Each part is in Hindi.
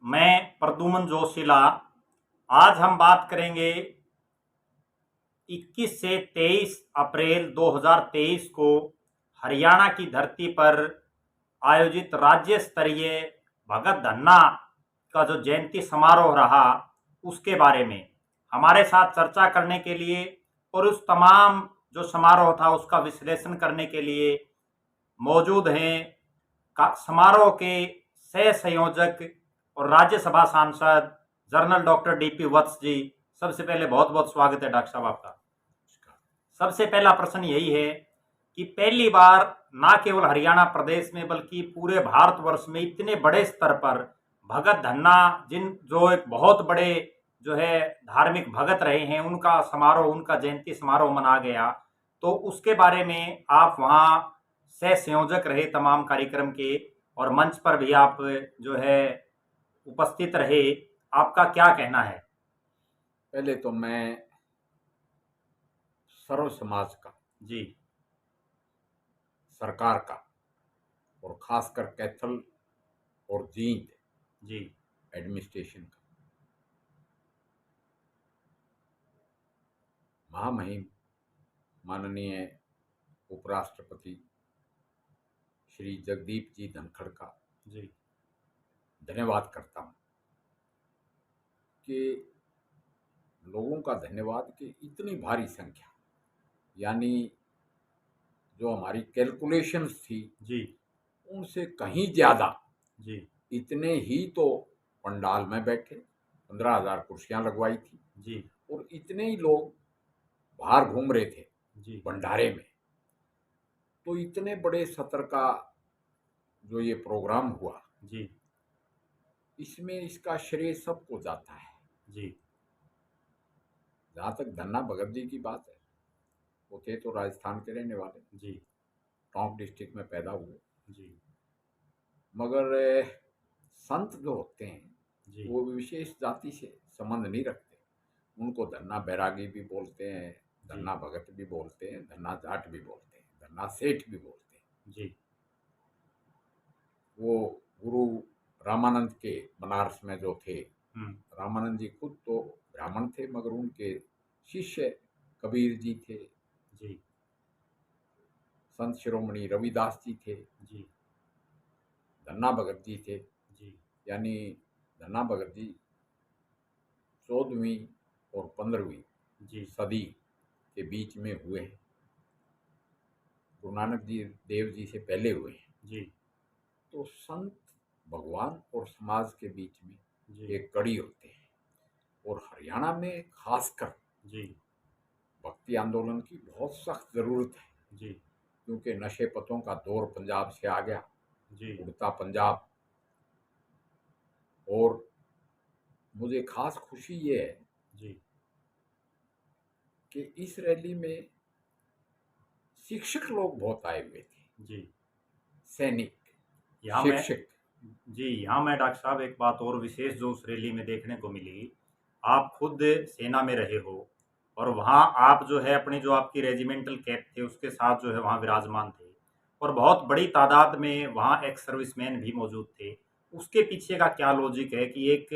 मैं प्रद्युमन जोशीला। आज हम बात करेंगे 21 से 23 अप्रैल 2023 को हरियाणा की धरती पर आयोजित राज्य स्तरीय भगत धन्ना का जो जयंती समारोह रहा उसके बारे में हमारे साथ चर्चा करने के लिए और उस तमाम जो समारोह था उसका विश्लेषण करने के लिए मौजूद हैं समारोह के सह संयोजक और राज्यसभा सांसद जनरल डॉक्टर डीपी वत्स जी। सबसे पहले बहुत बहुत स्वागत है डॉक्टर साहब आपका। सबसे पहला प्रश्न यही है कि पहली बार ना केवल हरियाणा प्रदेश में बल्कि पूरे भारतवर्ष में इतने बड़े स्तर पर भगत धन्ना जिन जो एक बहुत बड़े जो है धार्मिक भगत रहे हैं उनका समारोह, उनका जयंती समारोह मना गया, तो उसके बारे में आप वहाँ सह संयोजक रहे तमाम कार्यक्रम के और मंच पर भी आप जो है उपस्थित रहे, आपका क्या कहना है? पहले तो मैं सर्व समाज का, जी सरकार का और खासकर कैथल और जींद जी एडमिनिस्ट्रेशन का, महामहिम माननीय उपराष्ट्रपति श्री जगदीप जी धनखड़ का जी धन्यवाद करता हूँ कि लोगों का धन्यवाद कि इतनी भारी संख्या, यानी जो हमारी कैलकुलेशंस थी जी उनसे कहीं ज़्यादा जी इतने ही तो पंडाल में बैठे 15,000 कुर्सियाँ लगवाई थी जी और इतने ही लोग बाहर घूम रहे थे जी भंडारे में। तो इतने बड़े सत्र का जो ये प्रोग्राम हुआ, जी इसमें इसका श्रेय सबको जाता है। जी जहाँ तक धन्ना भगत जी की बात है, वो थे तो राजस्थान के रहने वाले, जी टोंक डिस्ट्रिक्ट में पैदा हुए, जी मगर संत जो होते हैं जी वो विशेष जाति से संबंध नहीं रखते। उनको धन्ना बैरागी भी बोलते हैं, जी धन्ना भगत भी बोलते हैं, धन्ना जाट भी बोलते हैं, धन्ना सेठ भी बोलते हैं। जी वो गुरु रामानंद के बनारस में जो थे, हम्म रामानंद जी खुद तो ब्राह्मण थे मगर उनके शिष्य कबीर जी थे, जी संत शिरोमणि रविदास जी थे, जी धन्ना भगत जी थे। जी यानी धन्ना भगत जी 14वीं और 15वीं जी सदी के बीच में हुए हैं। गुरु नानक जी देव जी से पहले हुए हैं। जी तो संत भगवान और समाज के बीच में जी एक कड़ी होते हैं और हरियाणा में खासकर जी भक्ति आंदोलन की बहुत सख्त ज़रूरत है, जी क्योंकि नशे पतों का दौर पंजाब से आ गया, जी उड़ता पंजाब। और मुझे खास खुशी ये है जी कि इस रैली में शिक्षक लोग बहुत आए हुए थे, जी सैनिक, यहाँ मैं शिक्षक। जी यहाँ मैं डॉक्टर साहब एक बात और विशेष जो उस रैली में देखने को मिली, आप खुद सेना में रहे हो और वहाँ आप जो है अपनी जो आपकी रेजिमेंटल कैप थे उसके साथ जो है वहाँ विराजमान थे और बहुत बड़ी तादाद में वहाँ एक्स सर्विसमैन भी मौजूद थे। उसके पीछे का क्या लॉजिक है कि एक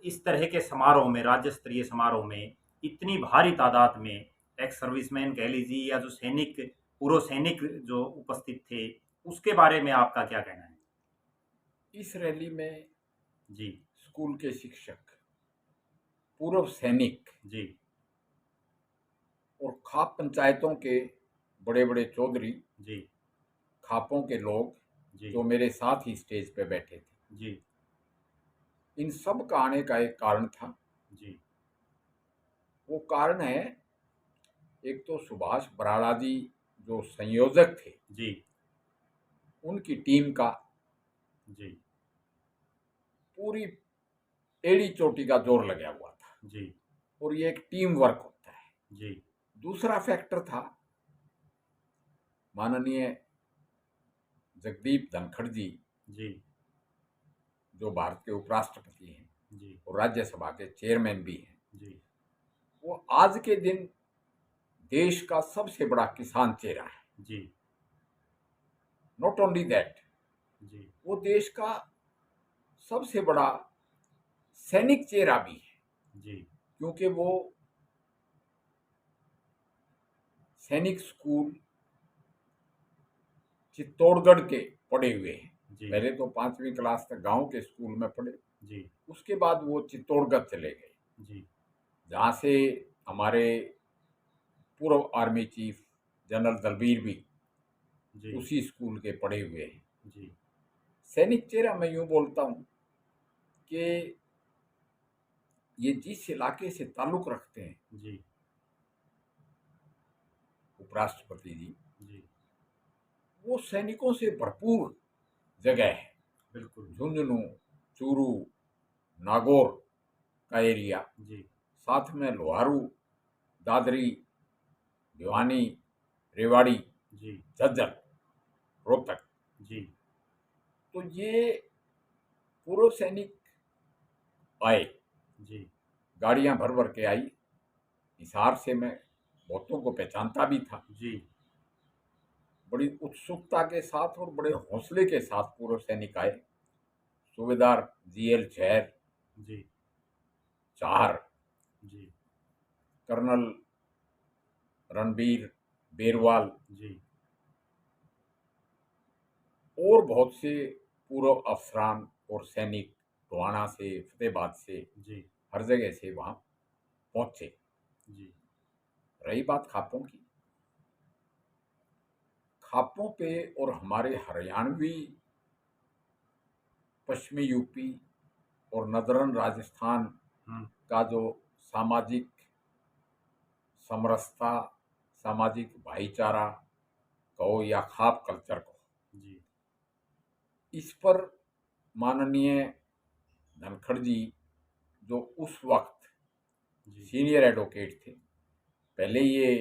इस तरह के समारोह में, राज्य स्तरीय समारोह में इतनी भारी तादाद में एक्स सर्विसमैन कह लीजिए या जो सैनिक, पूर्व सैनिक जो उपस्थित थे, उसके बारे में आपका क्या कहना है? इस रैली में जी स्कूल के शिक्षक, पूर्व सैनिक जी और खाप पंचायतों के बड़े बड़े चौधरी, जी खापों के लोग जी जो मेरे साथ ही स्टेज पे बैठे थे, जी इन सब का आने का एक कारण था। जी वो कारण है, एक तो सुभाष बराड़ा जी जो संयोजक थे, जी उनकी टीम का जी पूरी एड़ी चोटी का जोर लगा हुआ था जी और ये एक टीम वर्क होता है। जी दूसरा फैक्टर था माननीय जगदीप धनखड़ जी, जी जो भारत के उपराष्ट्रपति हैं जी और राज्यसभा के चेयरमैन भी हैं। जी वो आज के दिन देश का सबसे बड़ा किसान चेहरा है। सबसे बड़ा सैनिक चेहरा भी है, जी क्योंकि वो सैनिक स्कूल चित्तौड़गढ़ के पढ़े हुए हैं। जी पहले तो 5वीं क्लास तक गांव के स्कूल में पढ़े, जी उसके बाद वो चित्तौड़गढ़ चले गए, जी जहाँ से हमारे पूर्व आर्मी चीफ जनरल दलबीर भी जी उसी स्कूल के पढ़े हुए हैं। जी सैनिक चेहरा मैं यूं बोलता हूं कि ये जिस इलाके से ताल्लुक रखते हैं जी उपराष्ट्रपति जी, जी वो सैनिकों से भरपूर जगह है। बिल्कुल झुंझुनू, चूरू, नागौर का एरिया, जी साथ में लोहारू, दादरी, भिवानी, रेवाड़ी, जी झज्जर, रोहतक, जी तो ये पूर्व सैनिक आए, जी गाड़ियां भर भर के आई। हिसार से मैं बहुतों को पहचानता भी था। जी बड़ी उत्सुकता के साथ और बड़े हौसले के साथ पूर्व सैनिक आए। सूबेदार जीएल जैर, जी चार, जी कर्नल रणबीर बेरवाल जी और बहुत से पूर्व अफसरान और सैनिक टोहाना से, फतेहाबाद से, जी हर जगह से वहां पहुंचे। जी रही बात खापों की, खापों पे और हमारे हरियाणवी, पश्चिमी यूपी और नदरन राजस्थान हम्म का जो सामाजिक समरसता, सामाजिक भाईचारा कहो या खाप कल्चर को, जी इस पर माननीय धनखड़ जी, जो उस वक्त जी सीनियर एडवोकेट थे, पहले ये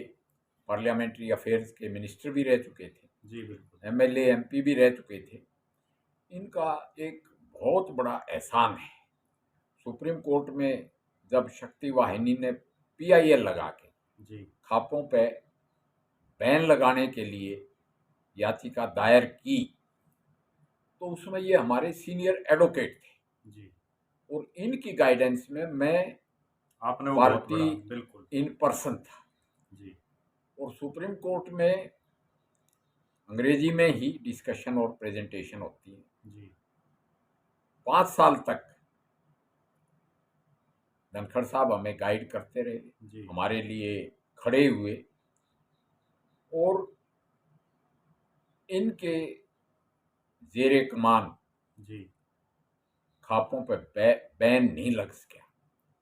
पार्लियामेंट्री अफेयर्स के मिनिस्टर भी रह चुके थे, जी बिल्कुल एमएलए एमपी भी रह चुके थे, इनका एक बहुत बड़ा एहसान है। सुप्रीम कोर्ट में जब शक्ति वाहिनी ने पीआईएल लगा के जी खापों पे बैन लगाने के लिए याचिका दायर की, तो उसमें ये हमारे सीनियर एडवोकेट थे जी और इनकी गाइडेंस में मैं आपने वो बहुत पार्टी बड़ा बिल्कुल इन पर्सन था। जी और सुप्रीम कोर्ट में अंग्रेजी में ही डिस्कशन और प्रेजेंटेशन होती है। जी 5 साल तक धनखड़ साहब हमें गाइड करते रहे, जी हमारे लिए खड़े हुए और इनके जेरे कमान जी खापों पर बैन नहीं लग सका,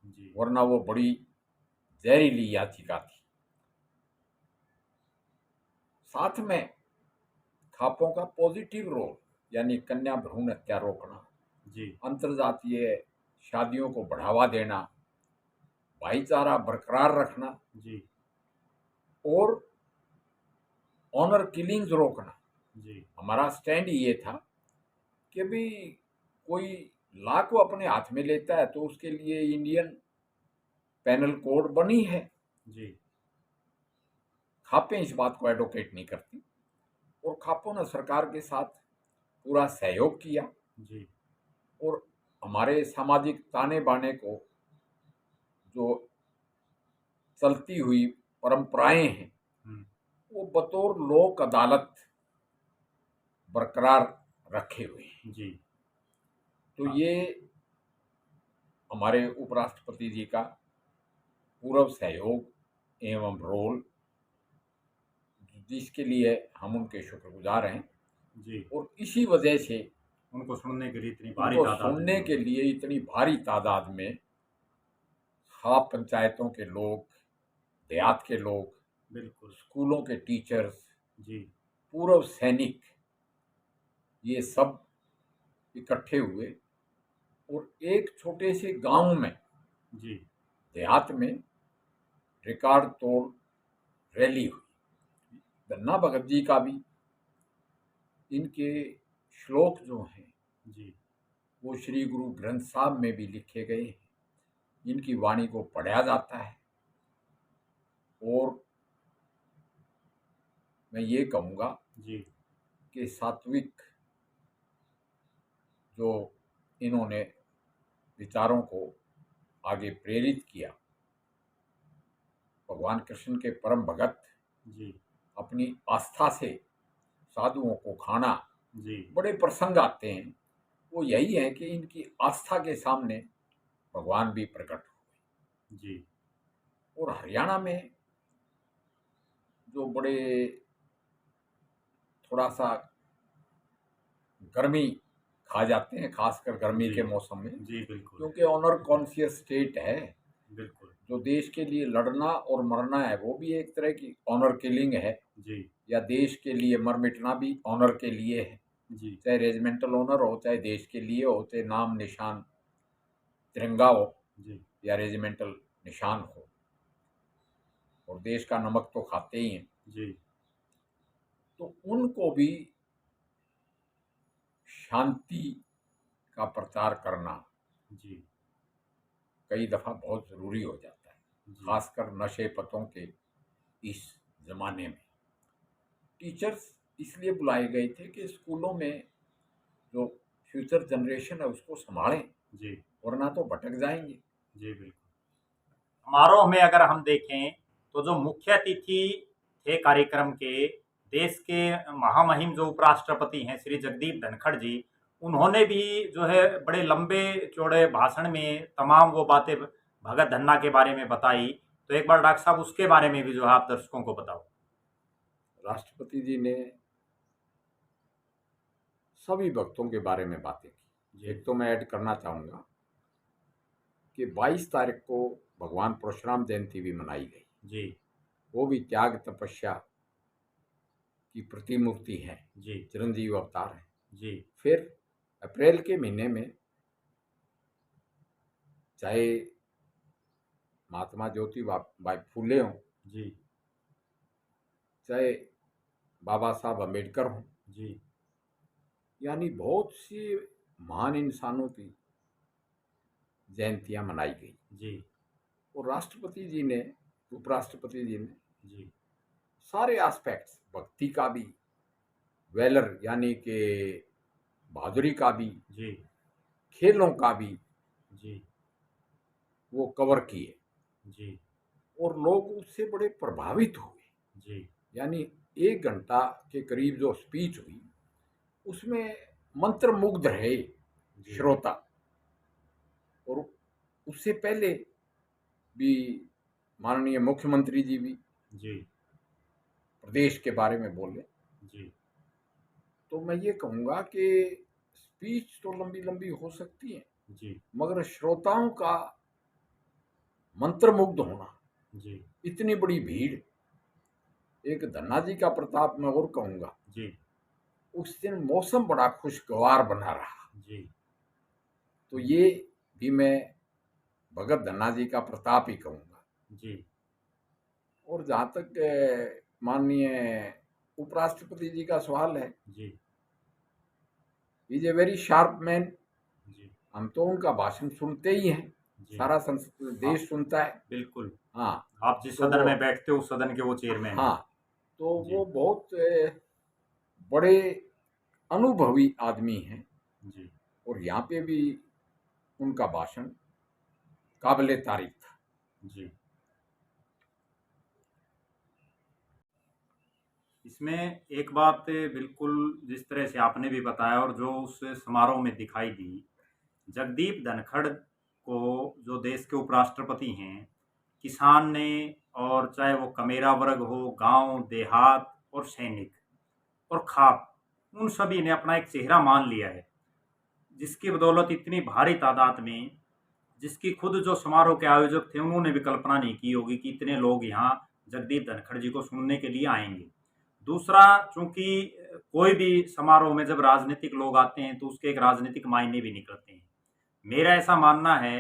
जी वरना वो बड़ी जहरीली याचिका थी। साथ में खापों का पॉजिटिव रोल, यानी कन्या भ्रूण हत्या रोकना, जी अंतर्जातीय शादियों को बढ़ावा देना, भाईचारा बरकरार रखना जी और ऑनर किलिंग्स रोकना। जी हमारा स्टैंड ये था कि भी कोई लॉ को अपने हाथ में लेता है तो उसके लिए इंडियन पेनल कोड बनी है। जी खापें इस बात को एडवोकेट नहीं करती और खापों ने सरकार के साथ पूरा सहयोग किया जी और हमारे सामाजिक ताने बाने को, जो चलती हुई परंपराएं हैं, हम्म वो बतौर लोक अदालत बरकरार रखे हुए हैं। जी तो हाँ, ये हमारे उपराष्ट्रपति जी का पूर्ण सहयोग एवं रोल, जिसके लिए हम उनके शुक्रगुजार हैं जी और इसी वजह से उनको सुनने के लिए इतनी भारी उनको तादाद में सुनने के लोग। लिए इतनी भारी तादाद में खाप पंचायतों के लोग, देहात के लोग, बिल्कुल स्कूलों के टीचर्स, जी पूर्व सैनिक, ये सब इकट्ठे हुए और एक छोटे से गांव में, जी देहात में, रिकॉर्ड तोड़ रैली हुई। धन्ना भगत जी का भी, इनके श्लोक जो हैं जी वो श्री गुरु ग्रंथ साहब में भी लिखे गए हैं, इनकी वाणी को पढ़ा जाता है। और मैं ये कहूँगा जी कि सात्विक जो इन्होंने विचारों को आगे प्रेरित किया। भगवान कृष्ण के परम भगत जी अपनी आस्था से साधुओं को खाना जी बड़े प्रसंग आते हैं। वो यही है कि इनकी आस्था के सामने भगवान भी प्रकट हुए। जी और हरियाणा में जो बड़े थोड़ा सा गर्मी खा जाते हैं, खासकर गर्मी जी के मौसम में, जी बिल्कुल क्योंकि ऑनर कॉन्शियस स्टेट है। बिल्कुल जो देश के लिए लड़ना और मरना है वो भी एक तरह की ऑनर किलिंग है, जी या देश के लिए मर मिटना भी ऑनर के लिए है। जी चाहे रेजिमेंटल ऑनर हो, चाहे देश के लिए हो, चाहे नाम निशान तिरंगा हो जी या रेजिमेंटल निशान हो, और देश का नमक तो खाते ही हैं। जी तो उनको भी शांति का प्रचार करना जी कई दफा बहुत जरूरी हो जाता है, जी खासकर नशे पतों के इस जमाने में। टीचर्स इसलिए बुलाए गए थे कि स्कूलों में जो फ्यूचर जनरेशन है उसको संभालें, जी वरना तो भटक जाएंगे। जी बिल्कुल। समारोह में अगर हम देखें तो जो मुख्य अतिथि थे कार्यक्रम के, देश के महामहिम जो उपराष्ट्रपति हैं श्री जगदीप धनखड़ जी, उन्होंने भी जो है बड़े लंबे चौड़े भाषण में तमाम वो बातें भगत धन्ना के बारे में बताई। तो एक बार डॉक्टर साहब उसके बारे में भी जो है आप दर्शकों को बताओ। राष्ट्रपति जी ने सभी भक्तों के बारे में बातें की। जी एक तो मैं ऐड करना चाहूँगा कि 22 तारीख को भगवान परशुराम जयंती भी मनाई गई। जी वो भी त्याग तपस्या की प्रतिमूर्ति है, जी चिरंजीव अवतार है। जी फिर अप्रैल के महीने में चाहे महात्मा ज्योतिबा फूले हों, जी चाहे बाबा साहब अम्बेडकर हों, जी यानी बहुत सी महान इंसानों की जयंतियां मनाई गई। जी और राष्ट्रपति जी ने, उपराष्ट्रपति जी ने जी सारे एस्पेक्ट्स, भक्ति का भी, वेलर यानी कि बहादुरी का भी, जी खेलों का भी जी वो कवर किए, जी और लोग उससे बड़े प्रभावित हुए। जी यानी 1 घंटा के करीब जो स्पीच हुई उसमें मंत्रमुग्ध रहे जी श्रोता। और उससे पहले भी माननीय मुख्यमंत्री जी भी जी प्रदेश के बारे में बोले। जी तो मैं ये कहूँगा कि स्पीच तो लंबी लंबी हो सकती है, जी मगर श्रोताओं का मंत्रमुग्ध होना, जी इतनी बड़ी भीड़, एक धन्ना जी का प्रताप मैं और कहूँगा, जी उस दिन मौसम बड़ा खुशगवार बना रहा। जी तो ये भी मैं भगत धन्ना जी का प्रताप ही कहूँगा। जी और जहाँ तक माननीय उपराष्ट्रपति जी का सवाल है, G is a very sharp man. जी हम तो उनका भाषण सुनते ही हैं, जी सारा देश सुनता है। बिल्कुल। हाँ, आप जिस तो सदन में बैठते हो उस सदन के वो चेयरमैन हैं। हाँ, तो जी वो बहुत बड़े अनुभवी आदमी हैं। जी और यहाँ पे भी उनका भाषण काबिले तारीफ था। जी इसमें एक बात बिल्कुल जिस तरह से आपने भी बताया और जो उस समारोह में दिखाई दी, जगदीप धनखड़ को जो देश के उपराष्ट्रपति हैं, किसान ने, और चाहे वो कमेरा वर्ग हो, गांव देहात और सैनिक और खाप, उन सभी ने अपना एक चेहरा मान लिया है, जिसकी बदौलत इतनी भारी तादाद में, जिसकी खुद जो समारोह के आयोजक थे उन्होंने भी कल्पना नहीं की होगी कि इतने लोग यहाँ जगदीप धनखड़ जी को सुनने के लिए आएंगे। दूसरा, चूंकि कोई भी समारोह में जब राजनीतिक लोग आते हैं तो उसके एक राजनीतिक मायने भी निकलते हैं। मेरा ऐसा मानना है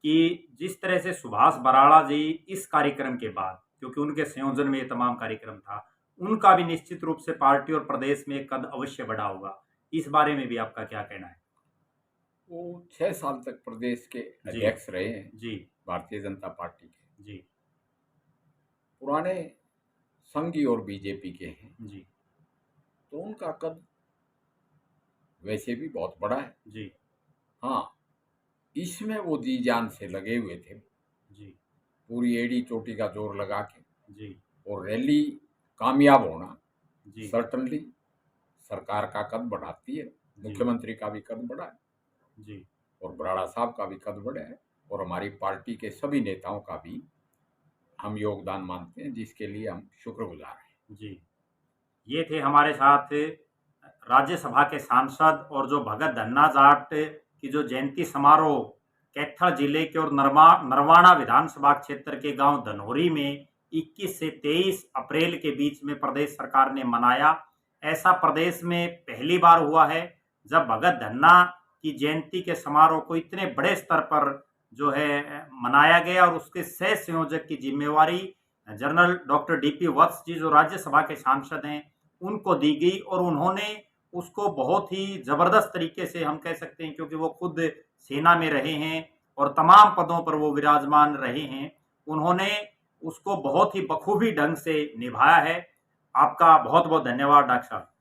कि जिस तरह से सुभाष बराड़ा जी इस कार्यक्रम के बाद, क्योंकि उनके संयोजन में ये तमाम कार्यक्रम था, उनका भी निश्चित रूप से पार्टी और प्रदेश में एक कद अवश्य बढ़ा होगा। इस बारे में भी आपका क्या कहना है? वो 6 साल तक प्रदेश के जी अध्यक्ष रहे हैं जी भारतीय जनता पार्टी के। जी पुराने संघी और बीजेपी के हैं, जी तो उनका कद वैसे भी बहुत बड़ा है। जी हाँ, इसमें वो जी जान से लगे हुए थे, जी पूरी एड़ी चोटी का जोर लगा के। जी और रैली कामयाब होना जी सर्टनली सरकार का कद बढ़ाती है, जी मुख्यमंत्री का भी कद बढ़ा है जी और बराड़ा साहब का भी कद बढ़ा है और हमारी पार्टी के सभी नेताओं का भी हम योगदान मानते हैं, जिसके लिए हम शुक्रगुजार हैं। जी। ये थे हमारे साथ राज्यसभा के सांसद और जो भगत धन्ना जाट की जो जयंती समारोह कैथल जिले के और नरवाना विधानसभा क्षेत्र के गांव धनोरी में 21 से 23 अप्रैल के बीच में प्रदेश सरकार ने मनाया। ऐसा प्रदेश में पहली बार हुआ है जब भगत धन्ना की जयंती के समारोह को इतने बड़े स्तर पर जो है मनाया गया और उसके सह संयोजक की जिम्मेवारी जनरल डॉक्टर डीपी वत्स जी जो राज्यसभा के सांसद हैं उनको दी गई और उन्होंने उसको बहुत ही जबरदस्त तरीके से हम कह सकते हैं क्योंकि वो खुद सेना में रहे हैं और तमाम पदों पर वो विराजमान रहे हैं, उन्होंने उसको बहुत ही बखूबी ढंग से निभाया है। आपका बहुत बहुत धन्यवाद डॉक्टर साहब।